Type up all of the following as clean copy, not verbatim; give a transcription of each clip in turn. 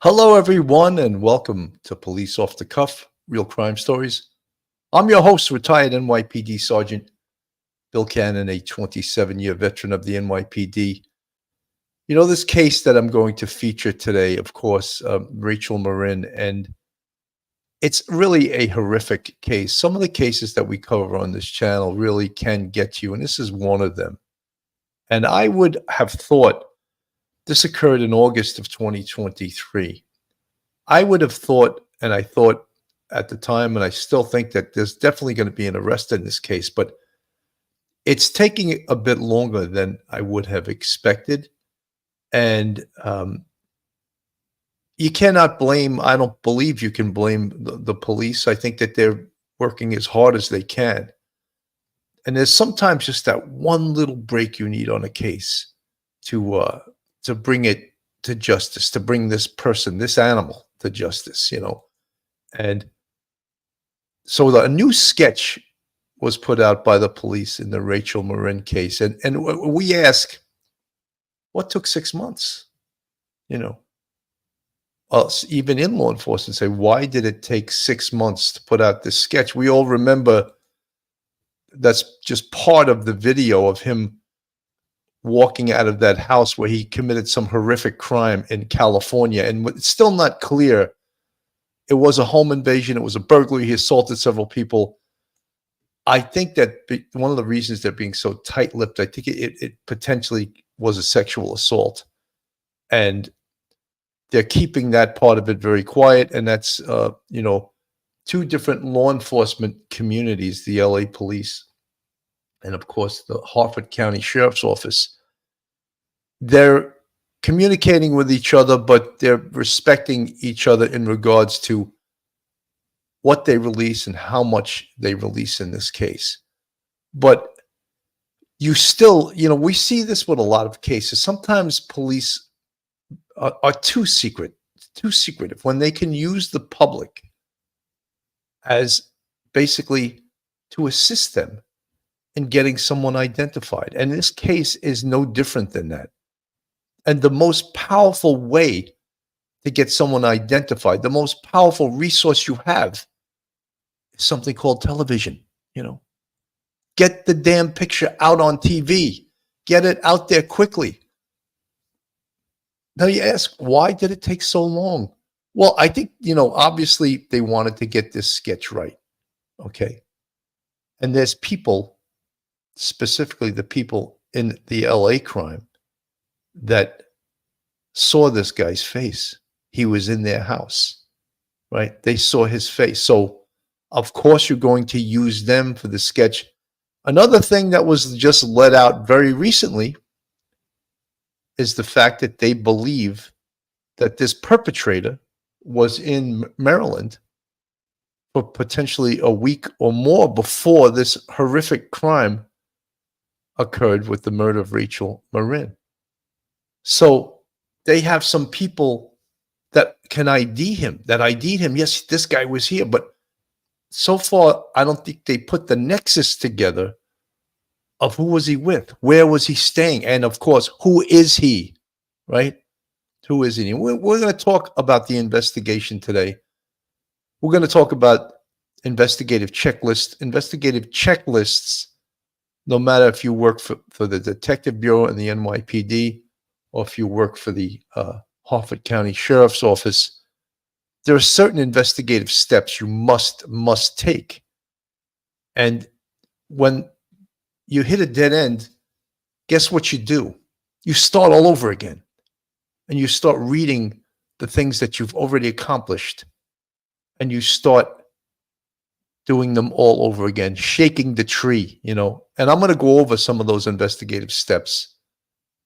Hello, everyone, and welcome to Police Off the Cuff, Real Crime Stories. I'm your host, retired NYPD Sergeant Bill Cannon, a 27-year veteran of the NYPD. You know, this case that I'm going to feature today, of course, Rachel Morin, and it's really a horrific case. Some of the cases that we cover on this channel really can get you, and this is one of them. And I would have thought this occurred in August of 2023. I would have thought, and I thought at the time, and I still think that there's definitely going to be an arrest in this case, but it's taking a bit longer than I would have expected. And you cannot blame, I don't believe you can blame the police. I think that they're working as hard as they can. And there's sometimes just that one little break you need on a case to bring it to justice, to bring this person, this animal to justice, you know. And so a new sketch was put out by the police in the Rachel Morin case. And we ask, what took 6 months? You know, us, even in law enforcement, say, why did it take 6 months to put out this sketch? We all remember that's just part of the video of him walking out of that house where he committed some horrific crime in California. And it's still not clear. It was a home invasion. It was a burglary. He assaulted several people. I think that one of the reasons they're being so tight-lipped, I think it potentially was a sexual assault. And they're keeping that part of it very quiet. And that's, you know, two different law enforcement communities, the LA police and, of course, the Harford County Sheriff's Office. They're communicating with each other, but they're respecting each other in regards to what they release and how much they release in this case. But you still, you know, we see this with a lot of cases. Sometimes police are too secretive when they can use the public as basically to assist them in getting someone identified. And this case is no different than that. And the most powerful way to get someone identified, the most powerful resource you have is something called television, you know. Get the damn picture out on TV. Get it out there quickly. Now you ask, why did it take so long? Well, I think, you know, obviously they wanted to get this sketch right, okay? And there's people, specifically the people in the LA crime, that saw this guy's face. He was in their house, right? They saw his face. So, of course, you're going to use them for the sketch. Another thing that was just let out very recently is the fact that they believe that this perpetrator was in Maryland for potentially a week or more before this horrific crime occurred with the murder of Rachel Morin. So they have some people that can ID him, that ID'd him. Yes, this guy was here, but so far, I don't think they put the nexus together of who was he with, where was he staying, and of course, who is he, right? Who is he? We're going to talk about the investigation today. We're going to talk about investigative checklists. Investigative checklists, no matter if you work for the Detective Bureau and the NYPD, or if you work for the Harford County Sheriff's Office, there are certain investigative steps you must take. And when you hit a dead end, guess what you do? You start all over again. And you start reading the things that you've already accomplished. And you start doing them all over again, shaking the tree, you know. And I'm going to go over some of those investigative steps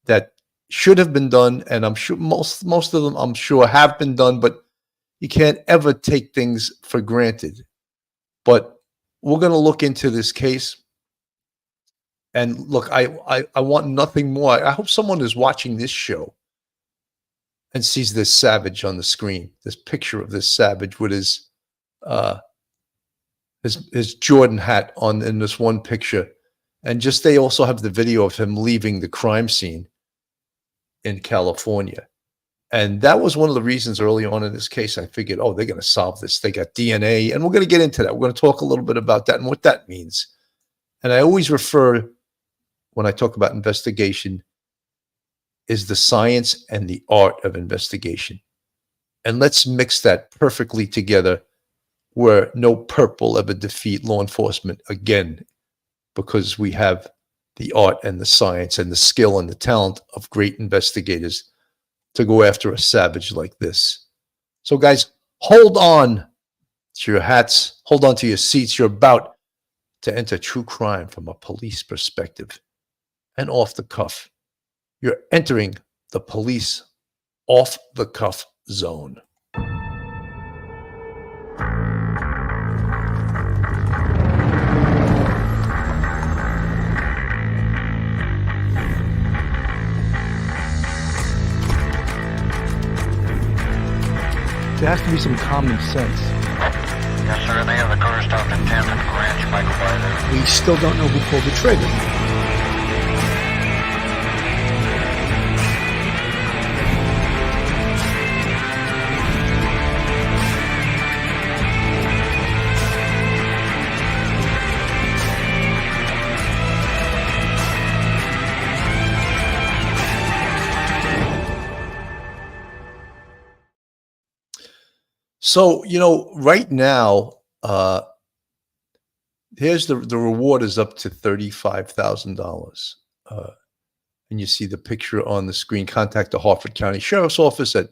that should have been done, and I'm sure most of them, I'm sure, have been done, but you can't ever take things for granted. But we're going to look into this case. And look, I want nothing more. I hope someone is watching this show and sees this savage on the screen, this picture of this savage with his Jordan hat on in this one picture. And just they also have the video of him leaving the crime scene in California. And that was one of the reasons early on in this case, I figured, oh, they're going to solve this. They got DNA, and we're going to get into that. We're going to talk a little bit about that and what that means. And I always refer, when I talk about investigation, is the science and the art of investigation. And let's mix that perfectly together where no perp will ever defeat law enforcement again, because we have the art and the science and the skill and the talent of great investigators to go after a savage like this. So guys, hold on to your hats, hold on to your seats. You're about to enter true crime from a police perspective and off the cuff. You're entering the police off the cuff zone. There has to be some common sense. Yes, sir. They have the car stopped in 10th and Ranch Michael. We still don't know who pulled the trigger. So, right now, here's the reward is up to $35,000. And you see the picture on the screen. Contact the Harford County Sheriff's Office at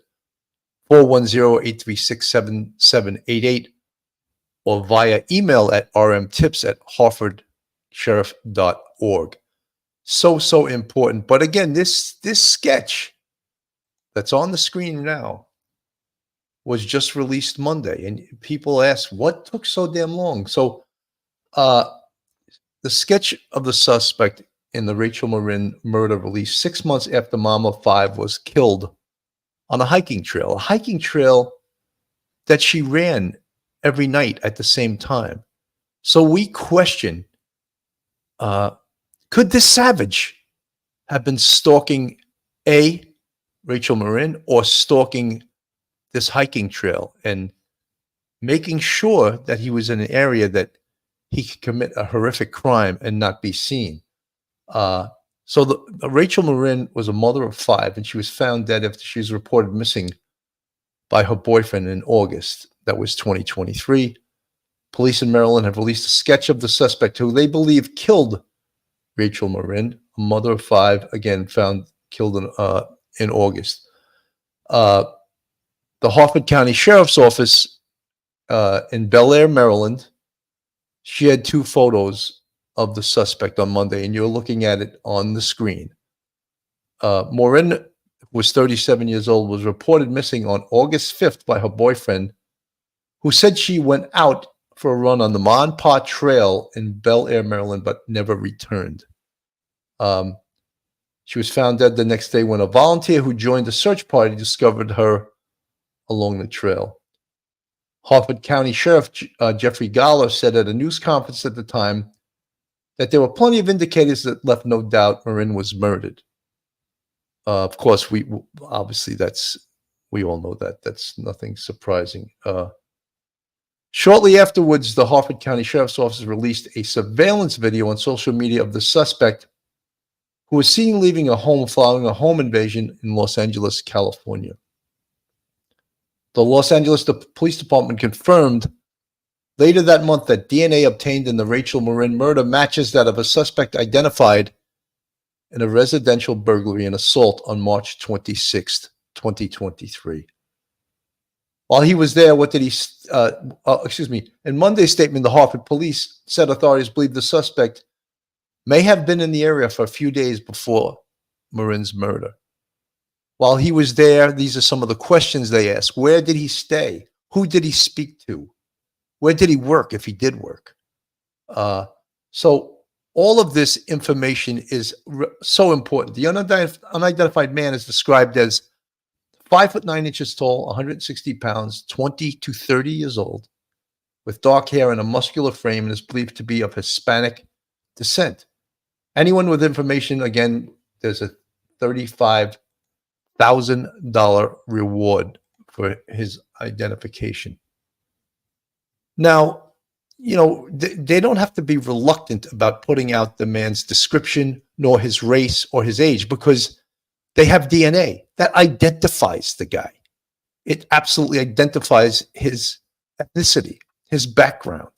410-836-7788 or via email at rmtips@harfordsheriff.org. So important. But again, this sketch that's on the screen now was just released Monday, and people ask, what took so damn long? So the sketch of the suspect in the Rachel Morin murder released 6 months after mom of 5 was killed on a hiking trail that she ran every night at the same time. So we question, could this savage have been stalking Rachel Morin, or stalking this hiking trail and making sure that he was in an area that he could commit a horrific crime and not be seen? So Rachel Morin was a mother of 5, and she was found dead after she was reported missing by her boyfriend in August. That was 2023. Police in Maryland have released a sketch of the suspect who they believe killed Rachel Morin, a mother of 5, again found killed in August. The Harford County Sheriff's Office in Bel Air, Maryland, she had 2 photos of the suspect on Monday, and you're looking at it on the screen. Morin was 37 years old, was reported missing on August 5th by her boyfriend, who said she went out for a run on the Monpont Trail in Bel Air, Maryland, but never returned. She was found dead the next day when a volunteer who joined the search party discovered her along the trail. Harford County Sheriff Jeffrey Galler said at a news conference at the time that there were plenty of indicators that left no doubt Morin was murdered. Of course, we all know that. That's nothing surprising. Shortly afterwards, the Harford County Sheriff's Office released a surveillance video on social media of the suspect, who was seen leaving a home following a home invasion in Los Angeles, California. The Los Angeles Police Department confirmed later that month that DNA obtained in the Rachel Morin murder matches that of a suspect identified in a residential burglary and assault on March 26, 2023. While he was there, in Monday's statement, the Harford police said authorities believe the suspect may have been in the area for a few days before Morin's murder. While he was there, these are some of the questions they asked. Where did he stay? Who did he speak to? Where did he work, if he did work? So all of this information is so important. The unidentified man is described as 5'9" tall, 160 pounds, 20 to 30 years old, with dark hair and a muscular frame, and is believed to be of Hispanic descent. Anyone with information, again, there's a $35,000 $1,000 reward for his identification. Now, they don't have to be reluctant about putting out the man's description, nor his race or his age, because they have DNA that identifies the guy. It absolutely identifies his ethnicity, his background.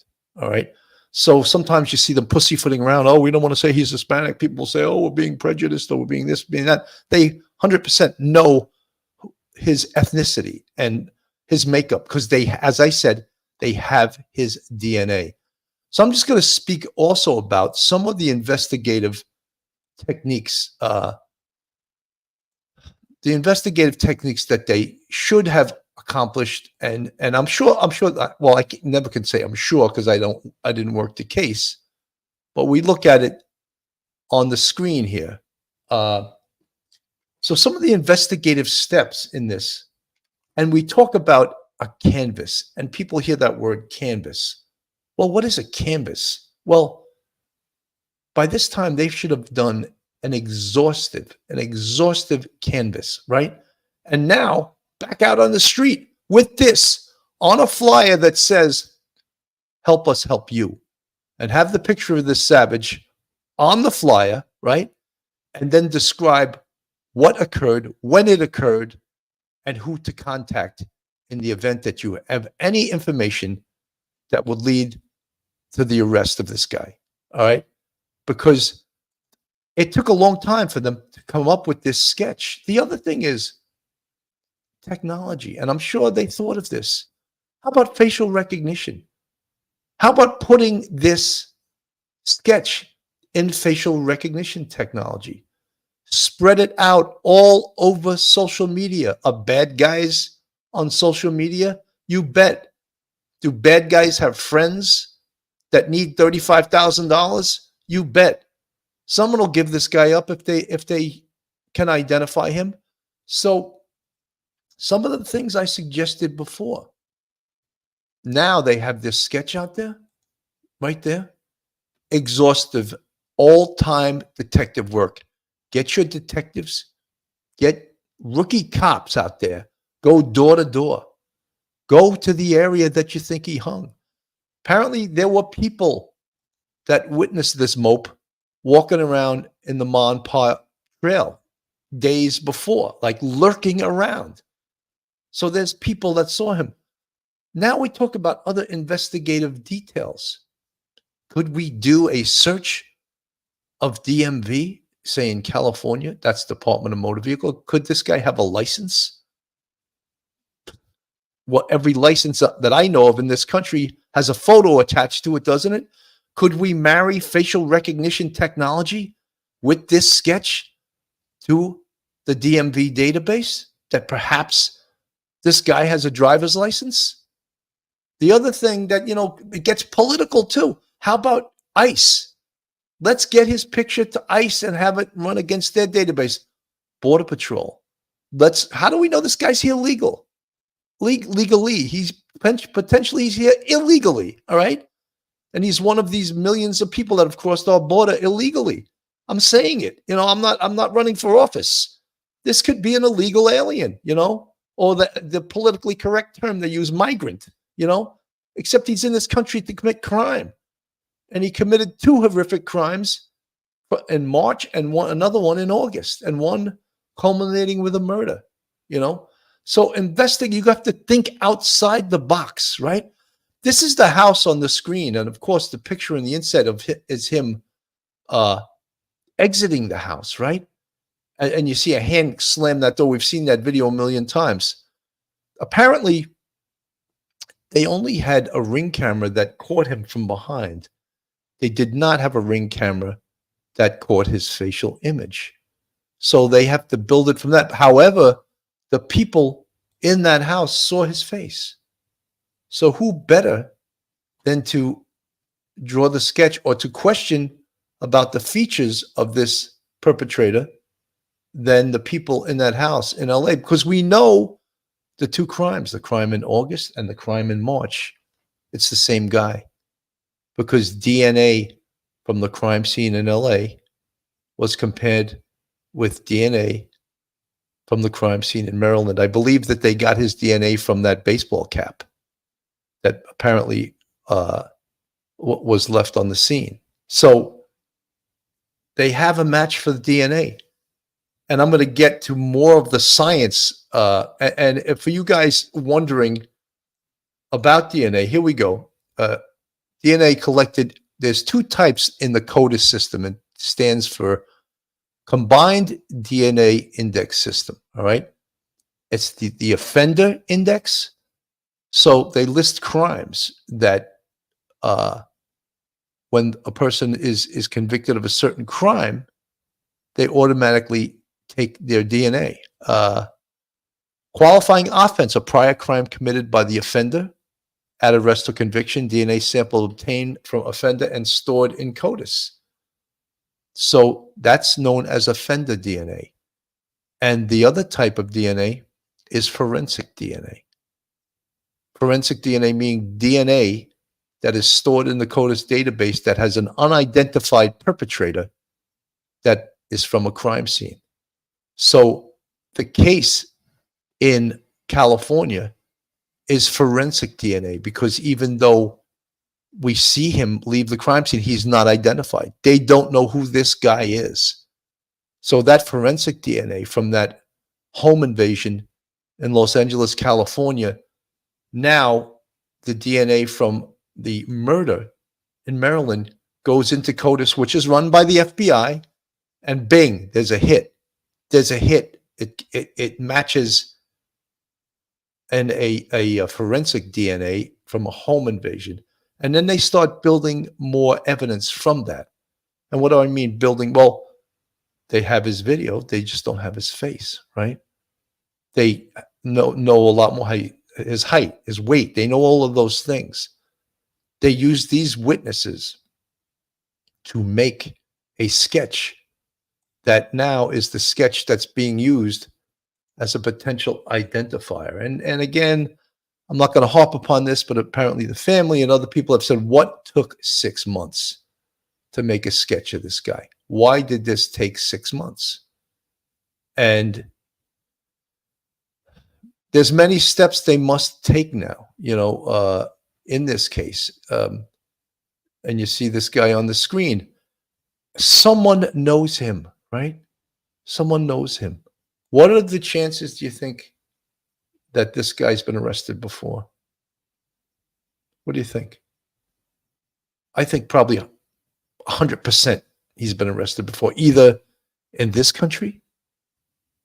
All right. So sometimes you see them pussyfooting around. Oh, we don't want to say he's Hispanic. People will say, oh, we're being prejudiced, or we're being this, being that. They 100% know his ethnicity and his makeup because they, as I said, they have his DNA. So I'm just going to speak also about some of the investigative techniques, that they should have accomplished, and I'm sure. Well, I never can say I'm sure because I didn't work the case, but we look at it on the screen here. So some of the investigative steps in this, and we talk about a canvas, and people hear that word canvas. Well, what is a canvas? Well, by this time they should have done an exhaustive canvas, right? And now back out on the street with this on a flyer that says, help us help you, and have the picture of this savage on the flyer, right? And then describe what occurred, when it occurred, and who to contact in the event that you have any information that would lead to the arrest of this guy. All right. Because it took a long time for them to come up with this sketch. The other thing is technology, and I'm sure they thought of this. How about facial recognition? How about putting this sketch in facial recognition technology? Spread it out all over social media. Are bad guys on social media? You bet. Do bad guys have friends that need $35,000? You bet. Someone will give this guy up if they can identify him. So some of the things I suggested before, now they have this sketch out there, right there. Exhaustive, all-time detective work. Get your detectives, get rookie cops out there, go door to door, go to the area that you think he hung. Apparently, there were people that witnessed this mope walking around in the Mon Pa Trail days before, like lurking around. So there's people that saw him. Now we talk about other investigative details. Could we do a search of DMV, say in California? That's Department of Motor Vehicle. Could this guy have a license? Well, every license that I know of in this country has a photo attached to it, doesn't it? Could we marry facial recognition technology with this sketch to the DMV database that perhaps this guy has a driver's license? The other thing that, it gets political too. How about ICE? Let's get his picture to ICE and have it run against their database. Border Patrol. How do we know this guy's here legally? He's potentially he's here illegally. All right. And he's one of these millions of people that have crossed our border illegally. I'm saying it. I'm not running for office. This could be an illegal alien, or the politically correct term they use, migrant, except he's in this country to commit crime. And he committed 2 horrific crimes in March and another one in August, and one culminating with a murder, So you have to think outside the box, right? This is the house on the screen. And of course, the picture in the inside is him exiting the house, right? And you see a hand slam that door. We've seen that video a million times. Apparently, they only had a ring camera that caught him from behind. They did not have a ring camera that caught his facial image. So they have to build it from that. However, the people in that house saw his face. So who better than to draw the sketch or to question about the features of this perpetrator than the people in that house in LA? Because we know the 2 crimes, the crime in August and the crime in March, it's the same guy. Because DNA from the crime scene in LA was compared with DNA from the crime scene in Maryland. I believe that they got his DNA from that baseball cap that apparently was left on the scene. So they have a match for the DNA. And I'm going to get to more of the science. And for you guys wondering about DNA, here we go. DNA collected, there's two types in the CODIS system. It stands for Combined DNA Index System, all right? It's the offender index. So they list crimes that when a person is convicted of a certain crime, they automatically take their DNA. Qualifying offense, a prior crime committed by the offender at arrest or conviction, DNA sample obtained from offender and stored in CODIS. So that's known as offender DNA. And the other type of DNA is forensic DNA. Forensic DNA meaning DNA that is stored in the CODIS database that has an unidentified perpetrator that is from a crime scene. So the case in California is forensic DNA because even though we see him leave the crime scene, he's not identified. They don't know who this guy is. So that forensic DNA from that home invasion in Los Angeles, California, now the DNA from the murder in Maryland goes into CODIS, which is run by the FBI, and bing, there's a hit. There's a hit. It matches a forensic DNA from a home invasion. And then they start building more evidence from that. And what do I mean building? Well, they have his video. They just don't have his face, right? They know a lot more, his height, his weight. They know all of those things. They use these witnesses to make a sketch that now is the sketch that's being used as a potential identifier. And again, I'm not going to harp upon this, but apparently the family and other people have said, what took 6 months to make a sketch of this guy? Why did this take 6 months? And there's many steps they must take now, in this case. And you see this guy on the screen. Someone knows him, right? Someone knows him. What are the chances, do you think, that this guy's been arrested before? What do you think? I think probably 100% he's been arrested before, either in this country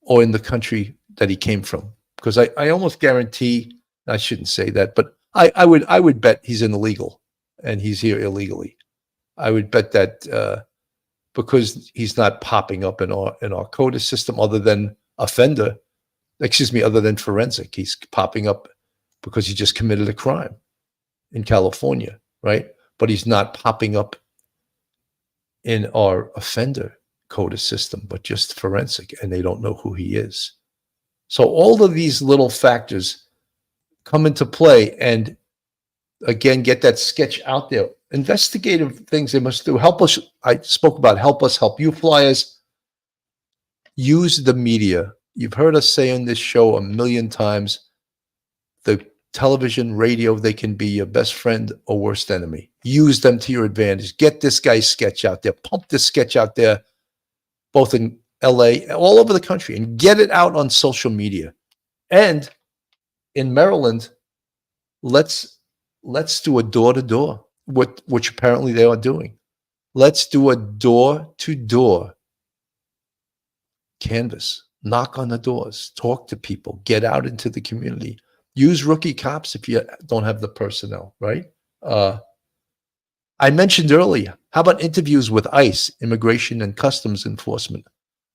or in the country that he came from. Because I almost guarantee, I shouldn't say that, but I would bet he's an illegal and he's here illegally. I would bet that because he's not popping up in our CODIS system other than other than forensic. He's popping up because he just committed a crime in California, right? But he's not popping up in our offender CODIS system, but just forensic, and they don't know who he is. So all of these little factors come into play, and again, get that sketch out there. Investigative things they must do. Help us. I spoke about help us, help you flyers. Use the media. You've heard us say on this show a million times, the television, radio, they can be your best friend or worst enemy. Use them to your advantage. Get this guy's sketch out there. Pump this sketch out there, both in LA, all over the country, and get it out on social media. And in Maryland, let's do a door-to-door, which apparently they are doing. Let's do a door-to-door canvas. Knock on the doors, talk to people, get out into the community. Use rookie cops if you don't have the personnel, right? I mentioned earlier, how about interviews with ICE, Immigration and Customs Enforcement?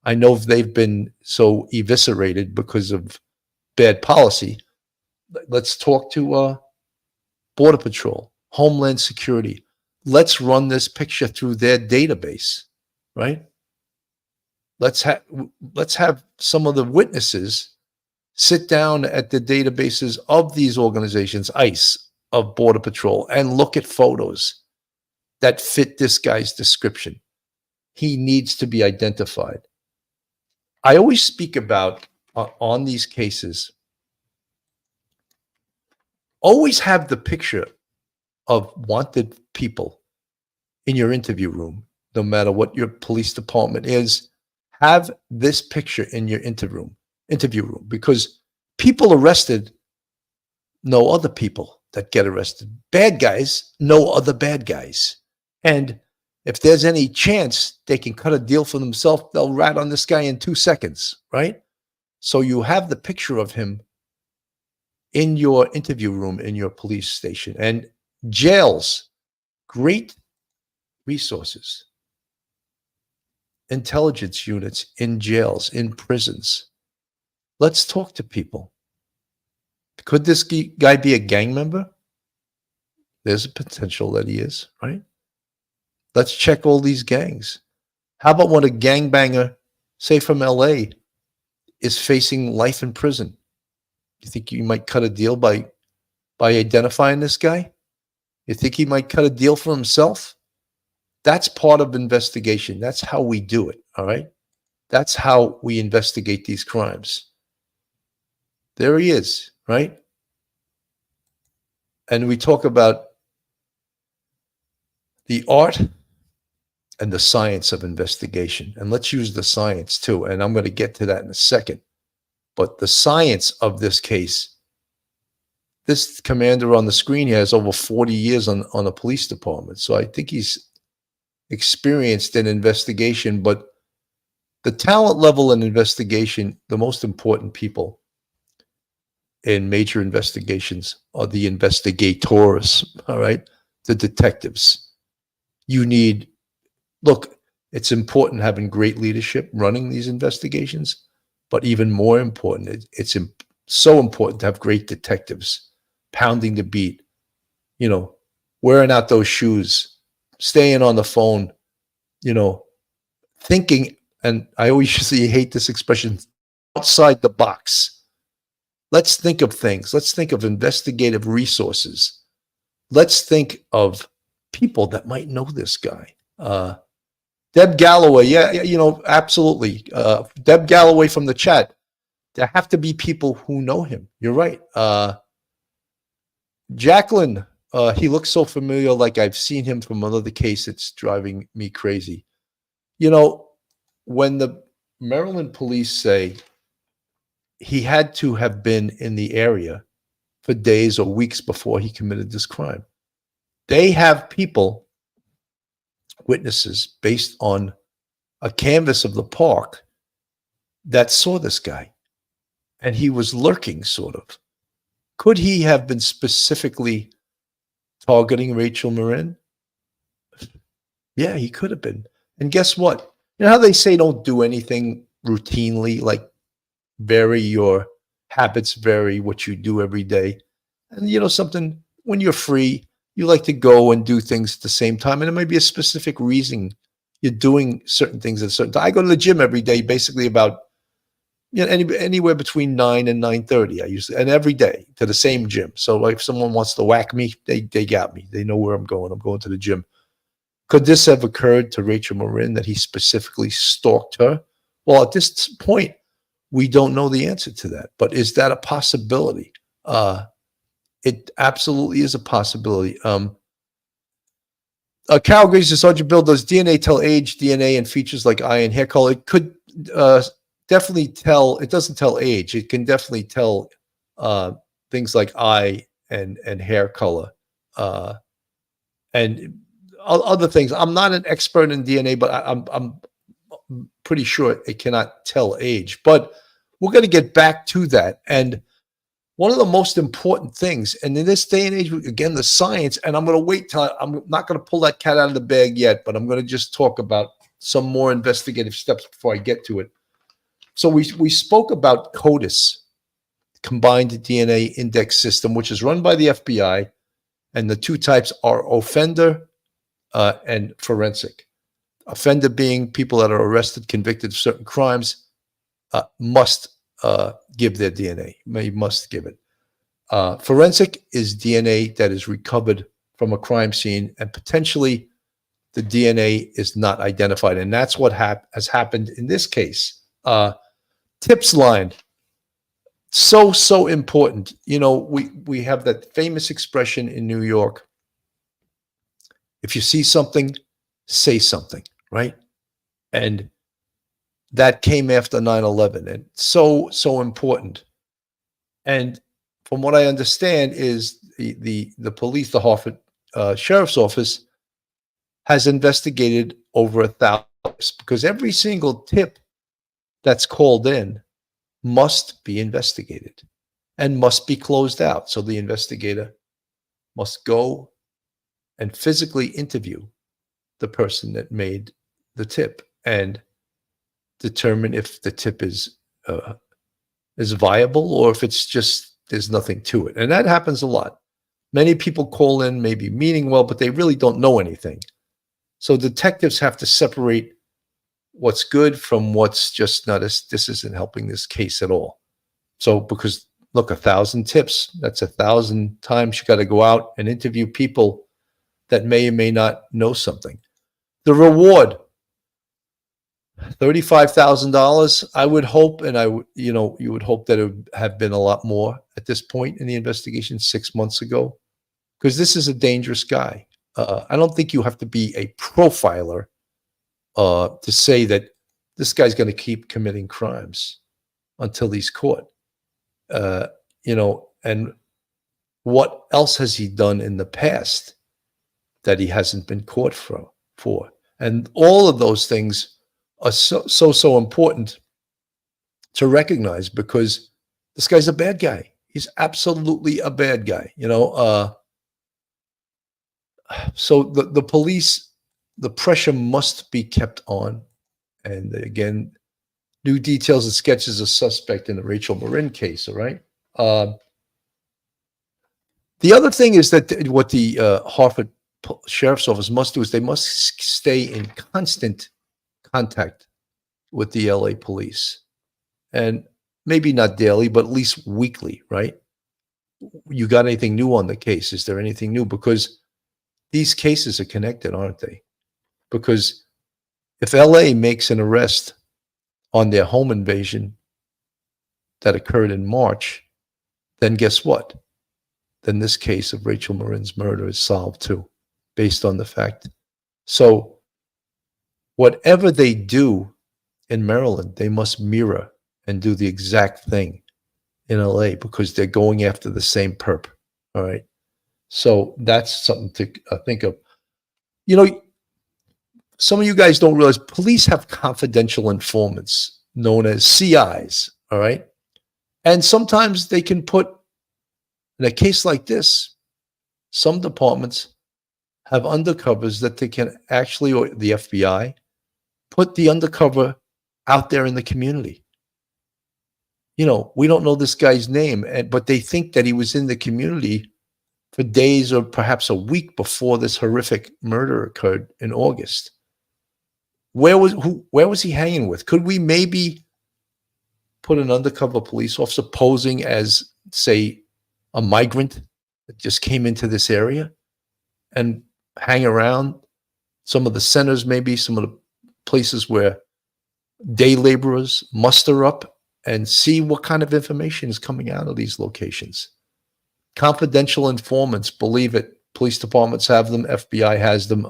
I know they've been so eviscerated because of bad policy. Let's talk to Border Patrol, Homeland Security. Let's run this picture through their database, right? Let's have some of the witnesses sit down at the databases of these organizations, ICE, of Border Patrol, and look at photos that fit this guy's description. He needs to be identified. I always speak about on these cases, always have the picture of wanted people in your interview room, no matter what your police department is. Have this picture in your interview room, because people arrested know other people that get arrested. Bad guys know other bad guys. And if there's any chance they can cut a deal for themselves, they'll rat on this guy in 2 seconds, right? So you have the picture of him in your interview room in your police station. And jails, great resources. Intelligence units in jails, in prisons. Let's talk to people. Could this guy be a gang member? There's a potential that he is, right? Let's check all these gangs. How about when a gangbanger, say from LA, is facing life in prison? You think you might cut a deal by identifying this guy? You think he might cut a deal for himself? That's part of investigation. That's how we do it, all right? That's how we investigate these crimes. There he is, right? And we talk about the art and the science of investigation. And let's use the science too. And I'm going to get to that in a second. But the science of this case, this commander on the screen here has over 40 years on a police department. So I think he's experienced in investigation. But the talent level in investigation, the most important people in major investigations are the investigators, all right? The detectives. You need, look, it's important having great leadership running these investigations, but even more important, it's so important to have great detectives pounding the beat, you know, wearing out those shoes, staying on the phone, you know, thinking, and I always usually hate this expression, outside the box. Let's think of things. Let's think of investigative resources. Let's think of people that might know this guy. Deb Galloway, yeah, you know, absolutely. Deb Galloway from the chat. There have to be people who know him. You're right. Jacqueline, he looks so familiar, like I've seen him from another case. It's driving me crazy. You know, when the Maryland police say he had to have been in the area for days or weeks before he committed this crime, they have people, witnesses, based on a canvas of the park that saw this guy. And he was lurking, sort of. Could he have been specifically targeting Rachel Morin? Yeah, he could have been. And guess what? You know how they say don't do anything routinely, like vary your habits, vary what you do every day. And you know something, when you're free, you like to go and do things at the same time. And it might be a specific reason you're doing certain things at a certain time. I go to the gym every day, basically about, you know, anywhere between 9 and 9:30. I usually, and every day to the same gym. So like if someone wants to whack me, they got me. They know where I'm going. I'm going to the gym. Could this have occurred to Rachel Morin, that he specifically stalked her? Well, at this point, we don't know the answer to that. But is that a possibility? It absolutely is a possibility. Carol Grace says, Sergeant Bill, does DNA tell age, DNA, and features like eye and hair color? It could definitely tell. It doesn't tell age. It can definitely tell things like eye and hair color and other things. I'm not an expert in DNA, but I'm pretty sure it cannot tell age. But we're going to get back to that. And one of the most important things, and in this day and age, again, the science, and I'm going to wait till I'm not going to pull that cat out of the bag yet, but I'm going to just talk about some more investigative steps before I get to it. So we spoke about CODIS, Combined DNA Index System, which is run by the FBI, and the two types are offender and forensic. Offender being people that are arrested, convicted of certain crimes, must give their DNA. They must give it. Forensic is DNA that is recovered from a crime scene, and potentially the DNA is not identified. And that's what has happened in this case. Tips line. So important. You know, we have that famous expression in New York: if you see something, say something, right? And that came after 9/11, and so important. And from what I understand is the police, the Hartford Sheriff's Office, has investigated over 1,000 tips, because every single tip that's called in must be investigated and must be closed out. So the investigator must go and physically interview the person that made the tip and determine if the tip is viable, or if it's just there's nothing to it. And that happens a lot. Many people call in maybe meaning well, but they really don't know anything. So detectives have to separate what's good from what's just not, as this isn't helping this case at all. So because look, 1,000 tips, that's 1,000 times you got to go out and interview people that may or may not know something. The reward, $35,000. I would hope, and you would hope that it would have been a lot more at this point in the investigation 6 months ago, because this is a dangerous guy. I don't think you have to be a profiler to say that this guy's going to keep committing crimes until he's caught. And what else has he done in the past that he hasn't been caught for? And all of those things are so important to recognize, because this guy's a bad guy. He's absolutely a bad guy, so the police, the pressure must be kept on. And again, new details and sketches of suspect in the Rachel Morin case. All right. The other thing is that what the Hartford Sheriff's Office must do is they must stay in constant contact with the LA police, and maybe not daily, but at least weekly, right? You got anything new on the case? Is there anything new? Because these cases are connected, aren't they? Because if LA makes an arrest on their home invasion that occurred in March, then guess what? Then this case of Rachel Morin's murder is solved too, based on the fact. So whatever they do in Maryland, they must mirror and do the exact thing in LA, because they're going after the same perp. All right. So that's something to think of. Some of you guys don't realize police have confidential informants known as CIs. All right. And sometimes they can put, in a case like this, some departments have undercovers that they can actually, or the FBI, put the undercover out there in the community. We don't know this guy's name, but they think that he was in the community for days or perhaps a week before this horrific murder occurred in August. Where was he hanging with? Could we maybe put an undercover police officer posing as, say, a migrant that just came into this area and hang around some of the centers, maybe some of the places where day laborers muster up, and see what kind of information is coming out of these locations? Confidential informants, believe it. Police departments have them. FBI has them.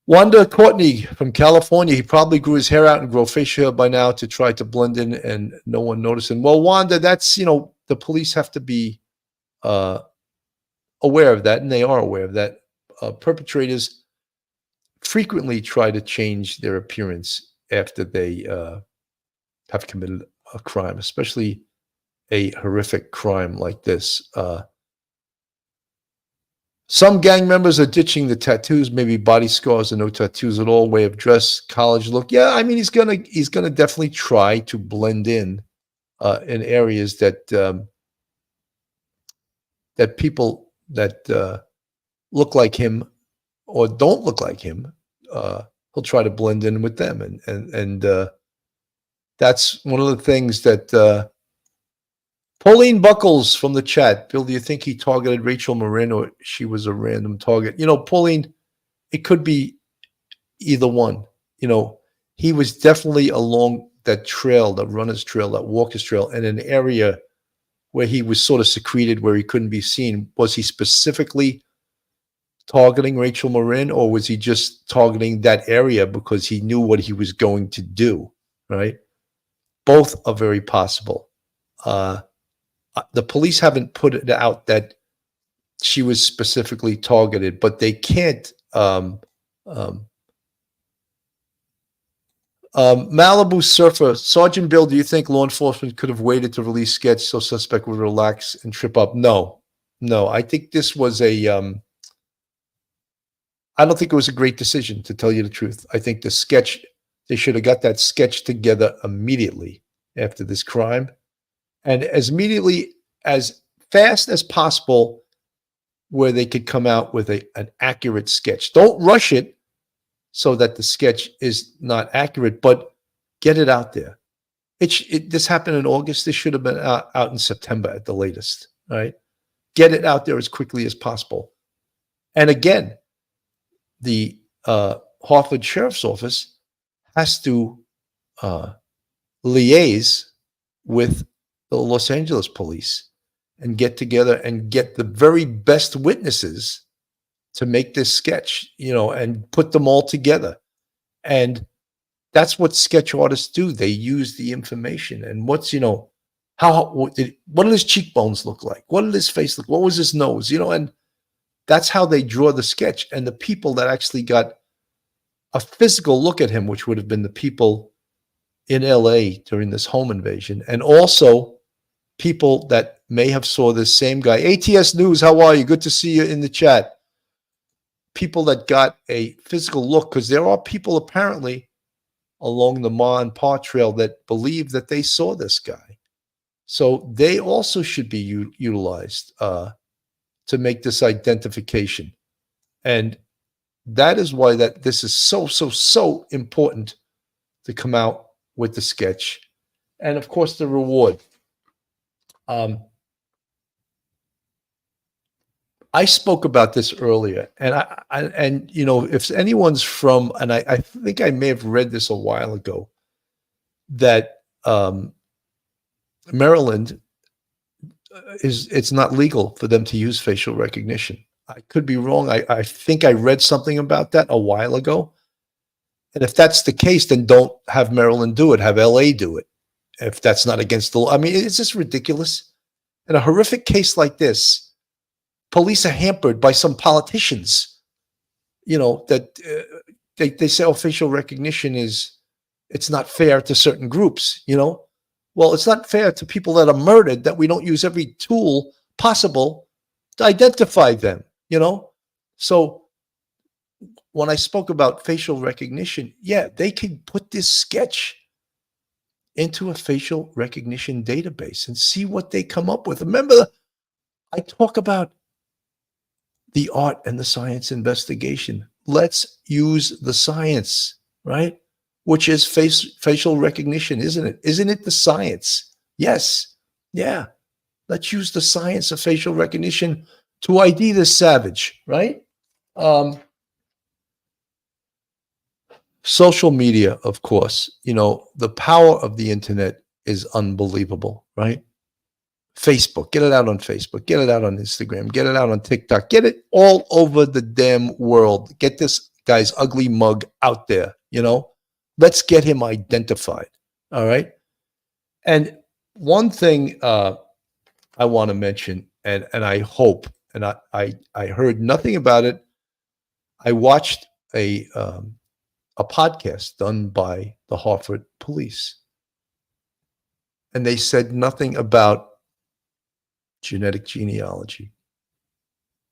Wanda Courtney from California, he probably grew his hair out and grow facial hair by now to try to blend in and no one noticing. Well, Wanda, that's, the police have to be aware of that, and they are aware of that. Perpetrators frequently try to change their appearance after they have committed a crime, especially a horrific crime like this. Some gang members are ditching the tattoos, maybe body scars or no tattoos at all, way of dress, college look. Yeah, I mean, he's gonna definitely try to blend in areas that that people that look like him or don't look like him. He'll try to blend in with them, and that's one of the things that. Pauline Buckles from the chat. Bill, do you think he targeted Rachel Morin, or she was a random target? Pauline, it could be either one. He was definitely along trail, the runner's trail, that walker's trail, in an area where he was sort of secreted, where he couldn't be seen, was he specifically targeting Rachel Morin, or was he just targeting that area because he knew what he was going to do, right? Both are very possible. The police haven't put it out that she was specifically targeted, but they can't. Malibu Surfer, Sergeant Bill, do you think law enforcement could have waited to release sketch so suspect would relax and trip up? No. I think this was I don't think it was a great decision, to tell you the truth. I think they should have got that sketch together immediately after this crime, and as fast as possible, where they could come out with an accurate sketch. Don't rush it so that the sketch is not accurate, but get it out there. This happened in August. This should have been out in September at the latest, right? Get it out there as quickly as possible. And again, the Hartford Sheriff's Office has to liaise with the Los Angeles police and get together and get the very best witnesses to make this sketch, and put them all together. And that's what sketch artists do. They use the information. And what did his cheekbones look like? What did his face look? What was his nose? And that's how they draw the sketch. And the people that actually got a physical look at him, which would have been the people in LA during this home invasion, and also people that may have saw this same guy. ATS News, how are you? Good to see you in the chat. People that got a physical look, because there are people apparently along the Ma and Pa trail that believe that they saw this guy. So they also should be utilized to make this identification. And that is why this is so important to come out with the sketch. And of course, the reward. I spoke about this earlier, and if anyone's from, and I think I may have read this a while ago, that Maryland it's not legal for them to use facial recognition. I could be wrong. I think I read something about that a while ago. And if that's the case, then don't have Maryland do it. Have LA do it. If that's not against the law. I mean, it's just ridiculous. In a horrific case like this, police are hampered by some politicians, that they say, facial recognition it's not fair to certain groups, Well, it's not fair to people that are murdered that we don't use every tool possible to identify them, So when I spoke about facial recognition, yeah, they can put this sketch into a facial recognition database and see what they come up with. Remember, I talk about the art and the science investigation. Let's use the science, right? Which is facial recognition, isn't it? Isn't it the science? Yes. Yeah. Let's use the science of facial recognition to ID this savage, right? Social media, of course, the power of the internet is unbelievable, right? Facebook, get it out on Facebook, get it out on Instagram, get it out on TikTok, get it all over the damn world. Get this guy's ugly mug out there, Let's get him identified, all right? And one thing I want to mention, and I hope, and I heard nothing about it. I watched a podcast done by the Hartford Police, and they said nothing about genetic genealogy.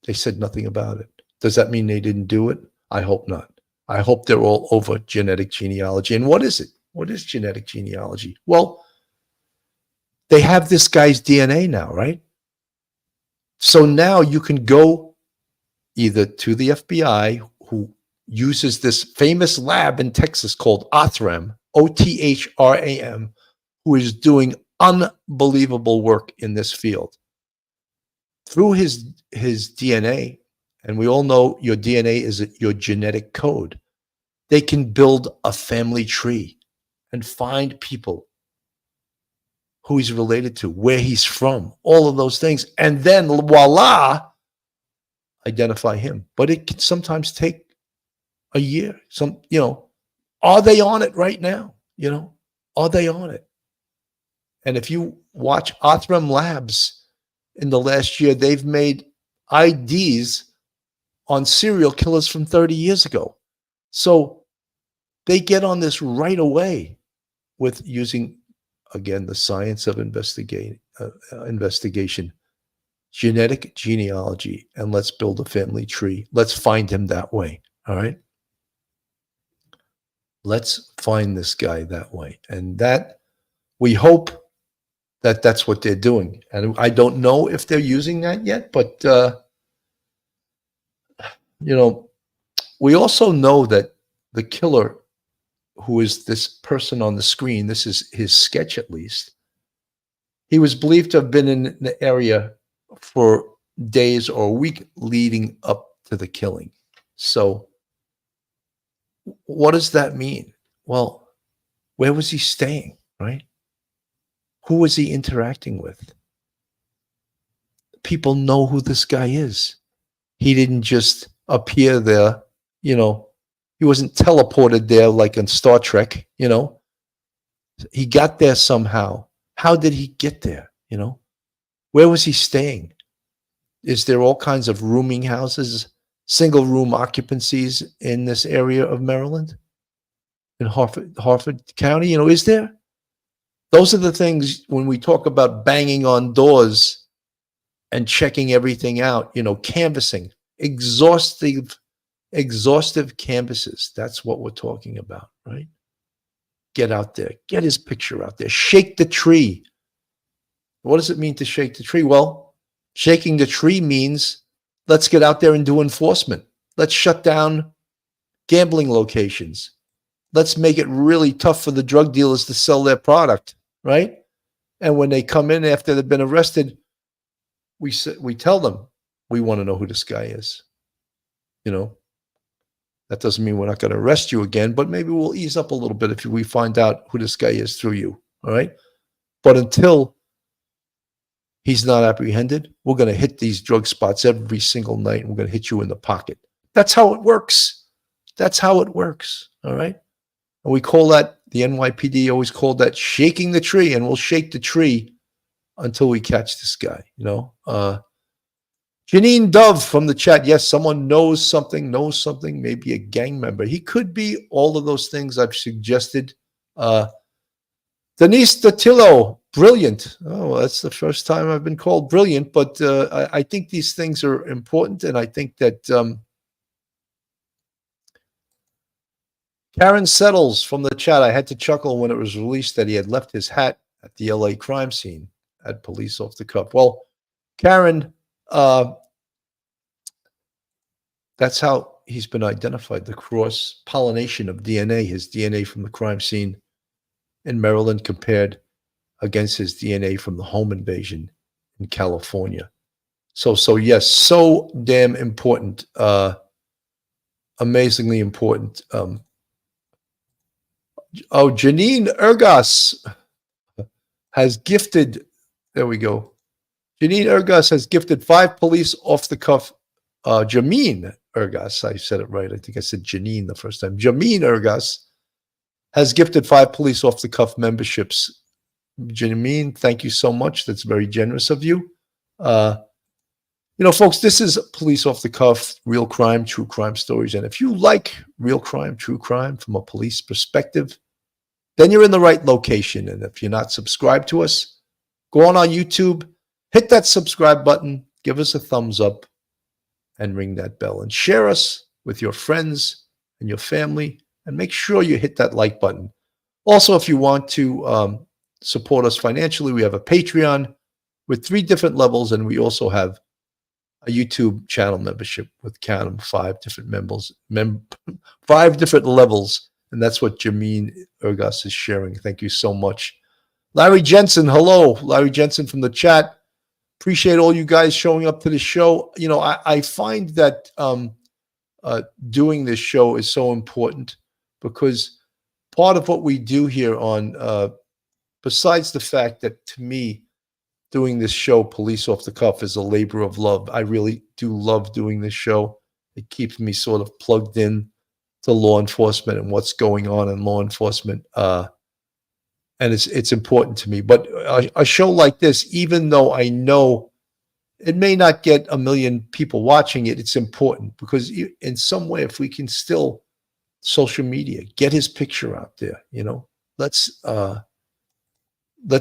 They said nothing about it. Does that mean they didn't do it? I hope not. I hope they're all over genetic genealogy. And what is it? What is genetic genealogy? Well, they have this guy's DNA now, right? So now you can go either to the FBI, who uses this famous lab in Texas called Othram, OTHRAM, who is doing unbelievable work in this field. Through his DNA, and we all know your DNA is your genetic code, they can build a family tree and find people who he's related to, where he's from, all of those things. And then voila, identify him. But it can sometimes take a year. Are they on it right now? Are they on it? And if you watch Atreon Labs in the last year, they've made IDs on serial killers from 30 years ago. So they get on this right away with using, again, the science of investigation, genetic genealogy, and let's build a family tree. Let's find him that way. All right. Let's find this guy that way. And that, we hope that that's what they're doing. And I don't know if they're using that yet, but, we also know that the killer, who is this person on the screen, this is his sketch at least, he was believed to have been in the area for days or a week leading up to the killing. So what does that mean? Well, where was he staying, right? Who was he interacting with? People know who this guy is. He didn't just appear there, he wasn't teleported there like in Star Trek, He got there somehow. How did he get there, Where was he staying? Is there all kinds of rooming houses, single room occupancies in this area of Maryland? In Harford County, is there? Those are the things when we talk about banging on doors and checking everything out, canvassing, exhaustive canvases. That's what we're talking about, right? Get out there, get his picture out there, shake the tree. What does it mean to shake the tree? Well, shaking the tree means let's get out there and do enforcement. Let's shut down gambling locations. Let's make it really tough for the drug dealers to sell their product, right? And when they come in after they've been arrested, we tell them, we want to know who this guy is. That doesn't mean we're not going to arrest you again, but maybe we'll ease up a little bit if we find out who this guy is through you, all right? But until he's not apprehended, we're going to hit these drug spots every single night, and we're going to hit you in the pocket. That's how it works. That's how it works, all right? And we call that, the NYPD always called that shaking the tree, and we'll shake the tree until we catch this guy, Janine Dove from the chat. Yes, someone knows something, maybe a gang member. He could be all of those things I've suggested. Denise Datillo, brilliant. Oh, that's the first time I've been called brilliant, but I think these things are important, and I think that Karen Settles from the chat. I had to chuckle when it was released that he had left his hat at the LA crime scene at police off the cuff. Well, Karen, that's how he's been identified, the cross-pollination of DNA, his DNA from the crime scene in Maryland compared against his DNA from the home invasion in California. So yes, so damn important, amazingly important. Janine Ergas has gifted, there we go. Janine Ergas has gifted 5 police off the cuff. Jameen Ergas, I said it right. I think I said Janine the first time. Jameen Ergas has gifted 5 police off the cuff memberships. Jameen, thank you so much. That's very generous of you. Folks, this is police off the cuff, real crime, true crime stories. And if you like real crime, true crime from a police perspective, then you're in the right location. And if you're not subscribed to us, go on our YouTube, hit that subscribe button, give us a thumbs up, and ring that bell. And share us with your friends and your family. And make sure you hit that like button. Also, if you want to support us financially, we have a Patreon with 3 different levels. And we also have a YouTube channel membership with 5 different members, 5 different levels. And that's what Jameen Ergas is sharing. Thank you so much. Larry Jensen, hello. Larry Jensen from the chat. Appreciate all you guys showing up to the show. I find that doing this show is so important because part of what we do here on, besides the fact that to me, doing this show, Police Off the Cuff, is a labor of love. I really do love doing this show. It keeps me sort of plugged in to law enforcement and what's going on in law enforcement. And it's important to me. But a show like this, even though I know it may not get 1 million people watching it, it's important because in some way, if we can still social media, get his picture out there, let's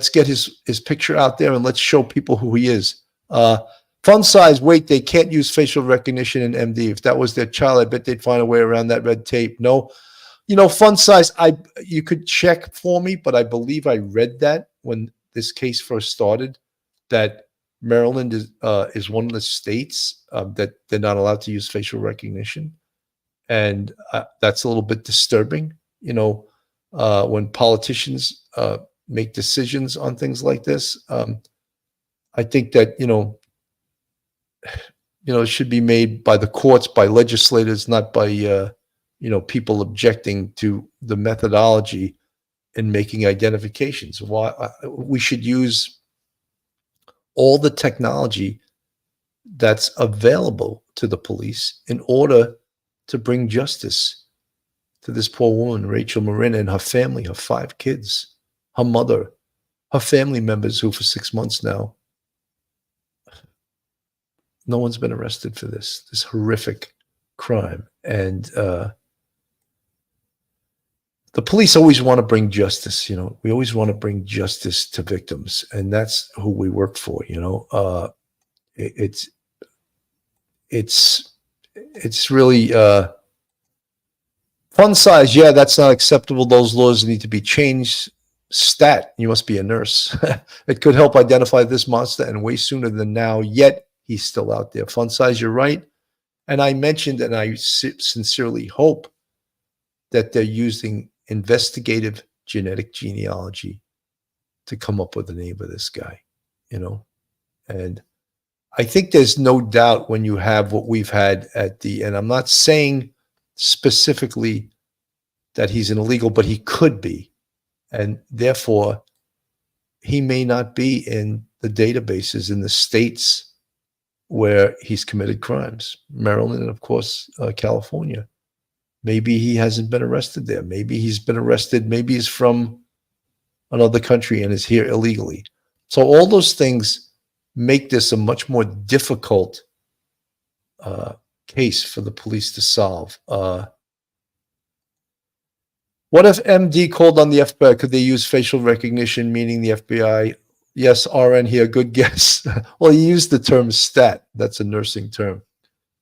get his picture out there and let's show people who he is. Fun size, wait, they can't use facial recognition in MD. If that was their child, I bet they'd find a way around that red tape. No, fun size, you could check for me, but I believe I read that when this case first started, that Maryland is one of the states that they're not allowed to use facial recognition. And that's a little bit disturbing, when politicians make decisions on things like this. I think that, it should be made by the courts, by legislators, not by, people objecting to the methodology in making identifications. Why we should use all the technology that's available to the police in order to bring justice to this poor woman, Rachel Morin, and her family, her 5 kids, her mother, her family members who for 6 months now, no one's been arrested for this horrific crime. And the police always want to bring justice. We always want to bring justice to victims, and that's who we work for. It's really fun size. Yeah, that's not acceptable. Those laws need to be changed. Stat, you must be a nurse. It could help identify this monster and way sooner than now, yet he's still out there. Fun size, you're right. And I mentioned, and I sincerely hope that they're using investigative genetic genealogy to come up with the name of this guy, and I think there's no doubt when you have what we've had and I'm not saying specifically that he's an illegal, but he could be. And therefore he may not be in the databases in the states where he's committed crimes, Maryland, and of course, California. Maybe he hasn't been arrested there. Maybe he's been arrested. Maybe he's from another country and is here illegally. So all those things make this a much more difficult case for the police to solve. What if MD called on the FBI? Could they use facial recognition, meaning the FBI? Yes, RN here. Good guess. Well, you used the term stat. That's a nursing term.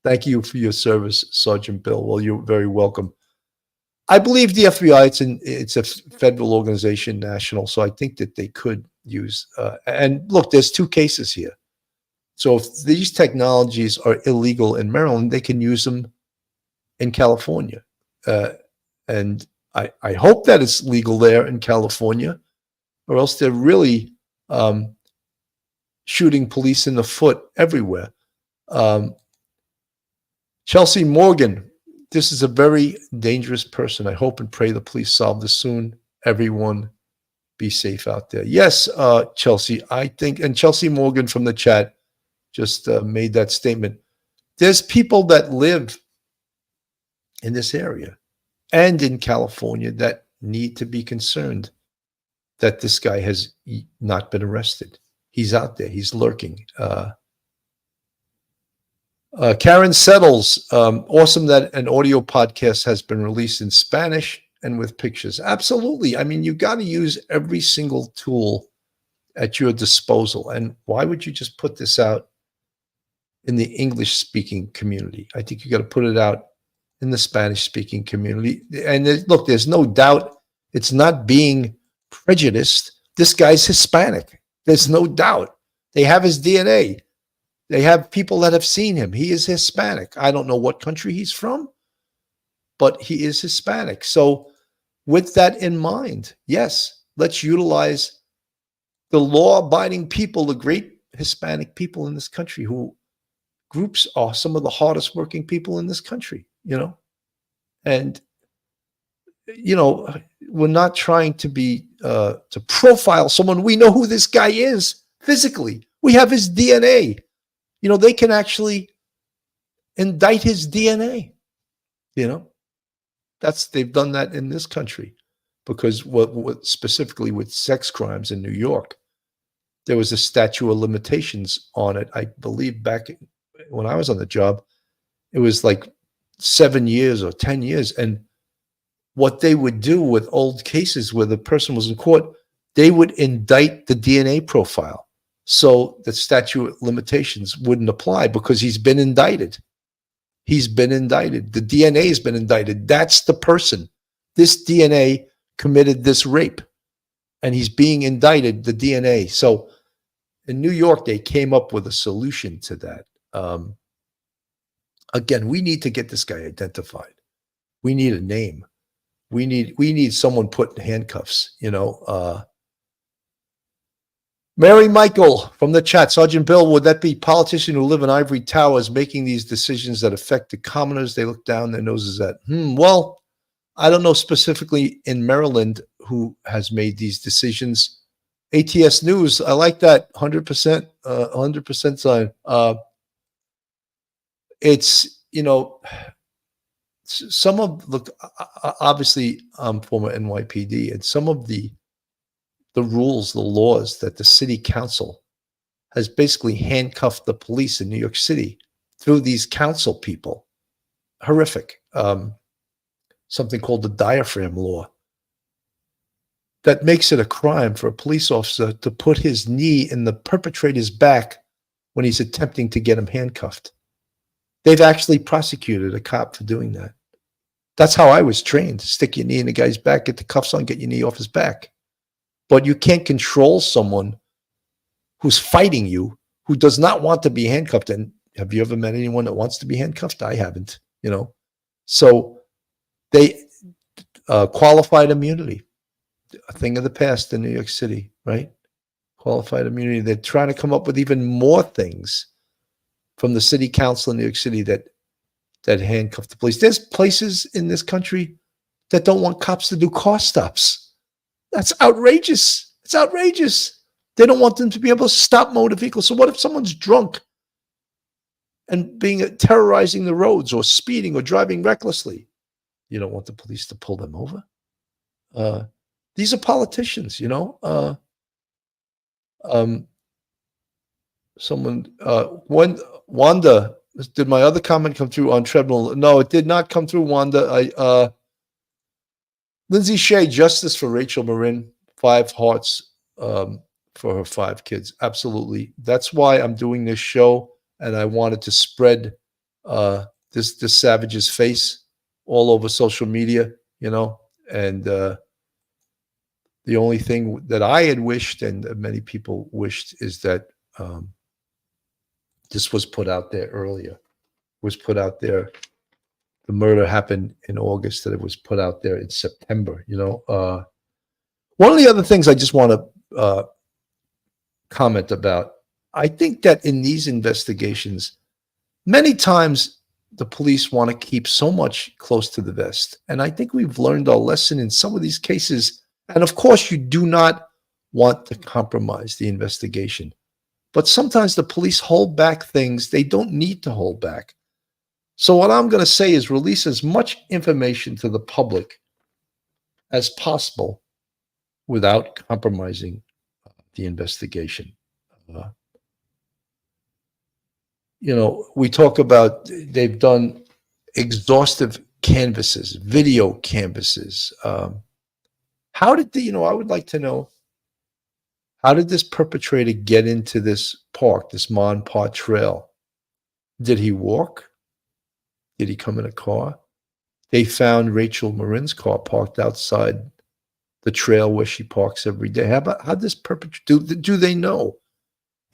Thank you for your service, Sergeant Bill. Well, you're very welcome. I believe the FBI, it's a federal organization, national, so I think that they could use, and look, there's 2 cases here. So if these technologies are illegal in Maryland, they can use them in California. And I hope that it's legal there in California, or else they're really shooting police in the foot everywhere. Chelsea Morgan, this is a very dangerous person. I hope and pray the police solve this soon. Everyone be safe out there. Yes, Chelsea, I think, and Chelsea Morgan from the chat just made that statement. There's people that live in this area and in California that need to be concerned that this guy has not been arrested. He's out there. He's lurking. Karen Settles, awesome that an audio podcast has been released in Spanish and with pictures. Absolutely. I mean, you got to use every single tool at your disposal. And why would you just put this out in the English-speaking community? I think you got to put it out in the Spanish-speaking community. And look, there's no doubt it's not being prejudiced. This guy's Hispanic. There's no doubt. They have his DNA. They have people that have seen him. He is Hispanic. I don't know what country he's from, but he is Hispanic. So with that in mind, yes, let's utilize the law-abiding people, the great Hispanic people in this country, who groups are some of the hardest working people in this country, And, we're not trying to be to profile someone. We know who this guy is physically. We have his DNA. You know, they can actually indict his DNA. You know, they've done that in this country, because what specifically with sex crimes in New York, there was a statute of limitations on it. I believe back when I was on the job, it was like 7 years or 10 years. And what they would do with old cases where the person was in court, they would indict the DNA profile, so the statute of limitations wouldn't apply, because he's been indicted. He's been indicted. The DNA has been indicted. That's the person. This DNA committed this rape, and he's being indicted, the DNA. So in New York, they came up with a solution to that. Again, we need to get this guy identified. We need a name. We need someone put in handcuffs, you know. Mary Michael from the chat, Sergeant Bill, would that be politicians who live in ivory towers making these decisions that affect the commoners? They look down their noses at. Well, I don't know specifically in Maryland who has made these decisions. ATS News, I like that 100%, 100% sign. It's, you know, some of, look, obviously I'm former NYPD, and some of the rules, the laws that the city council has basically handcuffed the police in New York City through these council people. Horrific. Something called the diaphragm law that makes it a crime for a police officer to put his knee in the perpetrator's back when he's attempting to get him handcuffed. They've actually prosecuted a cop for doing that. That's how I was trained. Stick your knee in the guy's back, get the cuffs on, get your knee off his back. But you can't control someone who's fighting you, who does not want to be handcuffed. And have you ever met anyone that wants to be handcuffed? I haven't, you know. So they qualified immunity, a thing of the past in New York City, right? Qualified immunity. They're trying to come up with even more things from the city council in New York City that handcuff the police. There's places in this country that don't want cops to do car stops. That's outrageous. It's outrageous. They don't want them to be able to stop motor vehicles. So what if someone's drunk and terrorizing the roads, or speeding, or driving recklessly? You don't want the police to pull them over. These are politicians, you know. When Wanda, did my other comment come through on treadmill? No, it did not come through, Wanda. Lindsay Shea, justice for Rachel Morin, 5 hearts for her 5 kids. Absolutely. That's why I'm doing this show, and I wanted to spread this savage's face all over social media, you know. And the only thing that I had wished, and many people wished, is that this was put out there earlier. Was put out there. The murder happened in August, that it was put out there in September, you know. One of the other things I just want to comment about, I think that in these investigations, many times the police want to keep so much close to the vest. And I think we've learned our lesson in some of these cases. And of course, you do not want to compromise the investigation. But sometimes the police hold back things they don't need to hold back. So what I'm going to say is release as much information to the public as possible without compromising the investigation. You know, we talk about they've done exhaustive canvases, video canvases. How did I would like to know, how did this perpetrator get into this park, this Mon Park Trail? Did he walk? Did he come in a car? They found Rachel Morin's car parked outside the trail where she parks every day. How this perpetrator, do they know?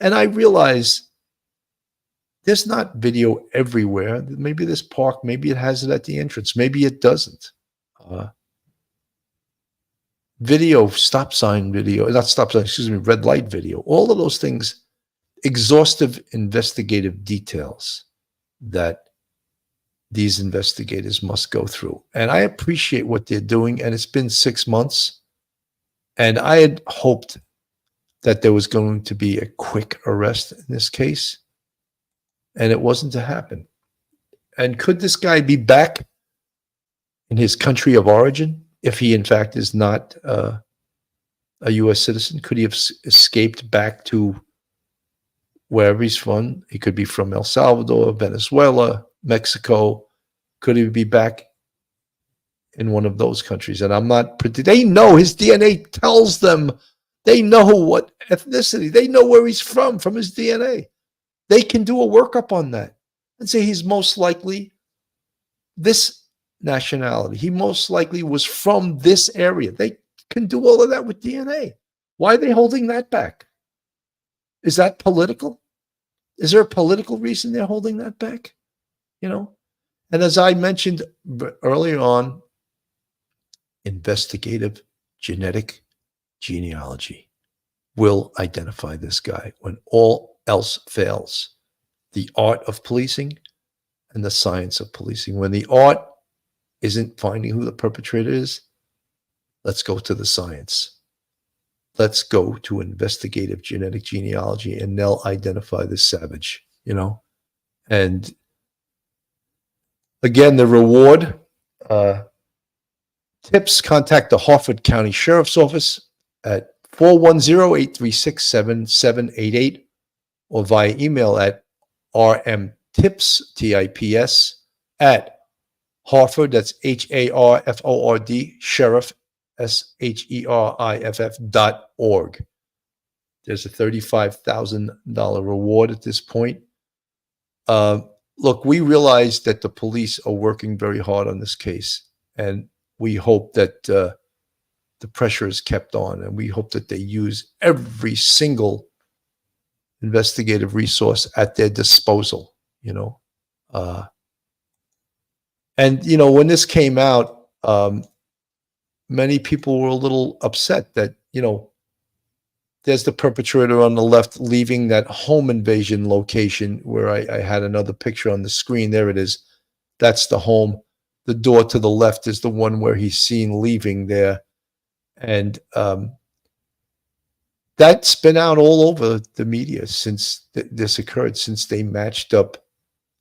And I realize there's not video everywhere. Maybe this park, maybe it has it at the entrance. Maybe it doesn't. Video, stop sign video, not stop sign, excuse me, red light video. All of those things, exhaustive investigative details that these investigators must go through. And I appreciate what they're doing. And it's been 6 months. And I had hoped that there was going to be a quick arrest in this case. And it wasn't to happen. And could this guy be back in his country of origin if he, in fact, is not a U.S. citizen? Could he have escaped back to wherever he's from? He could be from El Salvador, Venezuela, Mexico. Could he be back in one of those countries? And I'm not, they know his DNA tells them, they know what ethnicity, they know where he's from his DNA. They can do a workup on that and say he's most likely this nationality. He most likely was from this area. They can do all of that with DNA. Why are they holding that back? Is that political? Is there a political reason they're holding that back? You know? And as I mentioned earlier on, investigative genetic genealogy will identify this guy when all else fails. The art of policing and the science of policing. When the art isn't finding who the perpetrator is, let's go to the science. Let's go to investigative genetic genealogy, and they'll identify the savage, you know? And again, the reward, tips, contact the Harford County Sheriff's Office at 410-836-7788 or via email at rmtips, T-I-P-S, at Harford, that's Harford, Sheriff, SHERIFF.org. There's a $35,000 reward at this point. Look, we realize that the police are working very hard on this case, and we hope that the pressure is kept on, and we hope that they use every single investigative resource at their disposal, you know. And, you know, when this came out, many people were a little upset that, you know, there's the perpetrator on the left leaving that home invasion location where I had another picture on the screen. There it is. That's the home. The door to the left is the one where he's seen leaving there. And that's been out all over the media since this occurred, since they matched up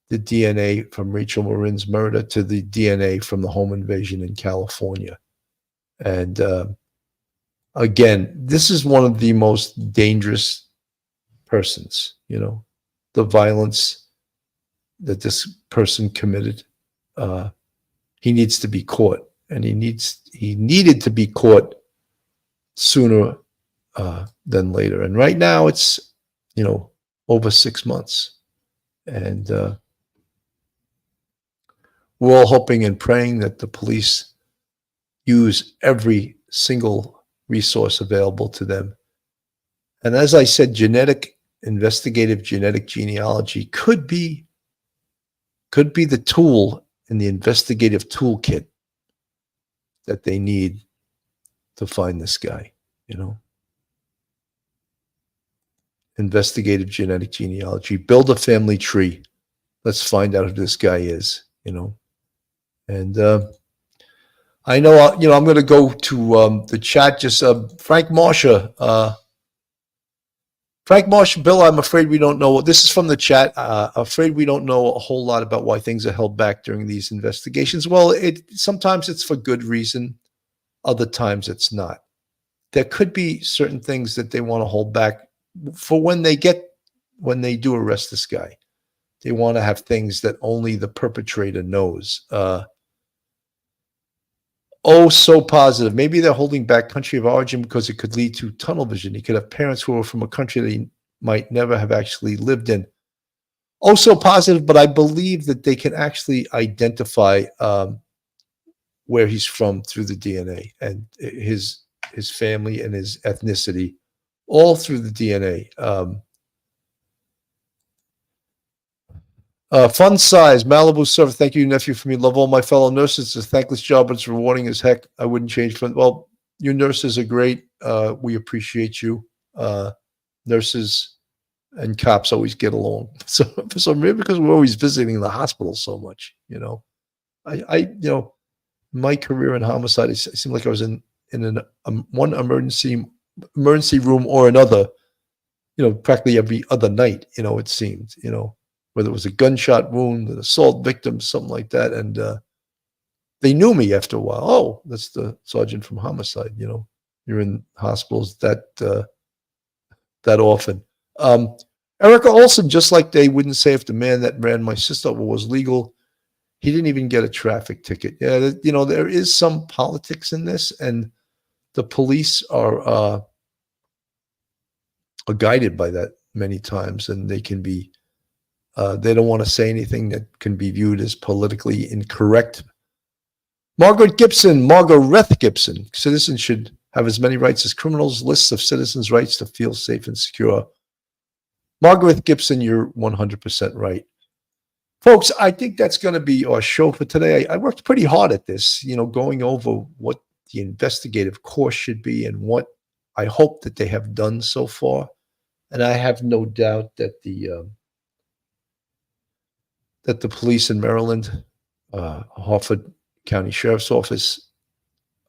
the DNA from Rachel Morin's murder to the DNA from the home invasion in California. And again, this is one of the most dangerous persons, you know, the violence that this person committed. He needs to be caught, and he needed to be caught sooner than later. And right now it's, you know, over 6 months. And we're all hoping and praying that the police use every single resource available to them. And as I said, investigative genetic genealogy could be the tool in the investigative toolkit that they need to find this guy, you know. Investigative genetic genealogy, build a family tree. Let's find out who this guy is, you know. And I know, you know, I'm going to go to the chat. Just Frank Marsha, Bill, I'm afraid we don't know. This is from the chat. Afraid we don't know a whole lot about why things are held back during these investigations. Well, sometimes it's for good reason. Other times it's not. There could be certain things that they want to hold back for when they do arrest this guy. They want to have things that only the perpetrator knows. Oh, so positive. Maybe they're holding back country of origin because it could lead to tunnel vision. He could have parents who are from a country that he might never have actually lived in. Oh, so positive, but I believe that they can actually identify where he's from through the DNA and his family and his ethnicity, all through the DNA. Fun size, Malibu server. Thank you, nephew, for me. Love all my fellow nurses. It's a thankless job, but it's rewarding as heck. I wouldn't change for. Well, your nurses are great. We appreciate you. Nurses and cops always get along. So maybe because we're always visiting the hospital so much, you know. My career in homicide, it seemed like I was in one emergency room or another, practically every other night. It seemed, whether it was a gunshot wound, an assault victim, something like that, and they knew me after a while. Oh, that's the sergeant from homicide. You're in hospitals that often. Erica Olson, just like they wouldn't say if the man that ran my sister over was legal, he didn't even get a traffic ticket. Yeah, there is some politics in this, and the police are guided by that many times, and they can be, they don't want to say anything that can be viewed as politically incorrect. Margaret Gibson, citizens should have as many rights as criminals. Lists of citizens' rights to feel safe and secure. Margaret Gibson, you're 100% right. Folks, I think that's going to be our show for today. I worked pretty hard at this, going over what the investigative course should be and what I hope that they have done so far. And I have no doubt that the police in Maryland, Harford County Sheriff's Office,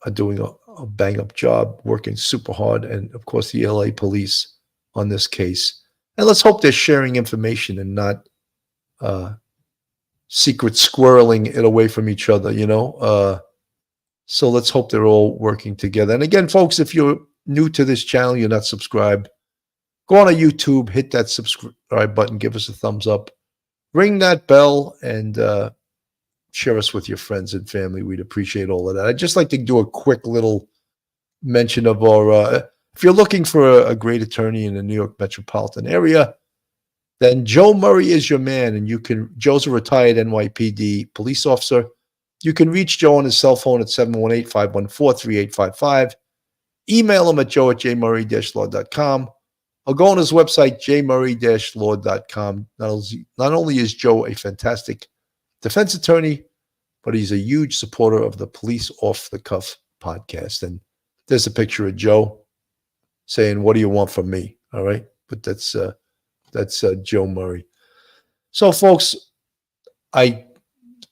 are doing a bang-up job, working super hard, and of course the LA police on this case. And let's hope they're sharing information and not secret squirreling it away from each other, So let's hope they're all working together. And again, folks, if you're new to this channel, you're not subscribed, go on to YouTube, hit that subscribe button, give us a thumbs up, ring that bell, and share us with your friends and family. We'd appreciate all of that. I'd just like to do a quick little mention of our, if you're looking for a great attorney in the New York metropolitan area, then Joe Murray is your man. And Joe's a retired NYPD police officer. You can reach Joe on his cell phone at 718-514-3855. Email him at joe@jmurray-law.com. Or go on his website, jmurray-law.com. Not only is Joe a fantastic defense attorney, but he's a huge supporter of the Police Off the Cuff podcast. And there's a picture of Joe saying, "What do you want from me?" All right. But that's Joe Murray. So, folks, I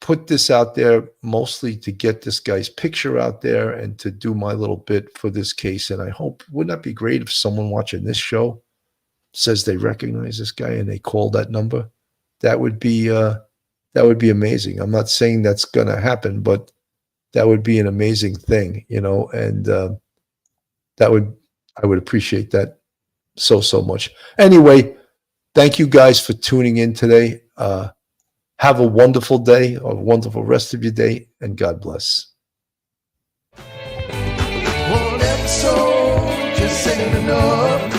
put this out there mostly to get this guy's picture out there and to do my little bit for this case. And I hope, wouldn't that be great if someone watching this show says they recognize this guy and they call that number? That would be amazing. I'm not saying that's going to happen, but that would be an amazing thing, and I would appreciate that so much. Anyway, thank you guys for tuning in today. Have a wonderful day, a wonderful rest of your day, and God bless. One episode just ain't enough.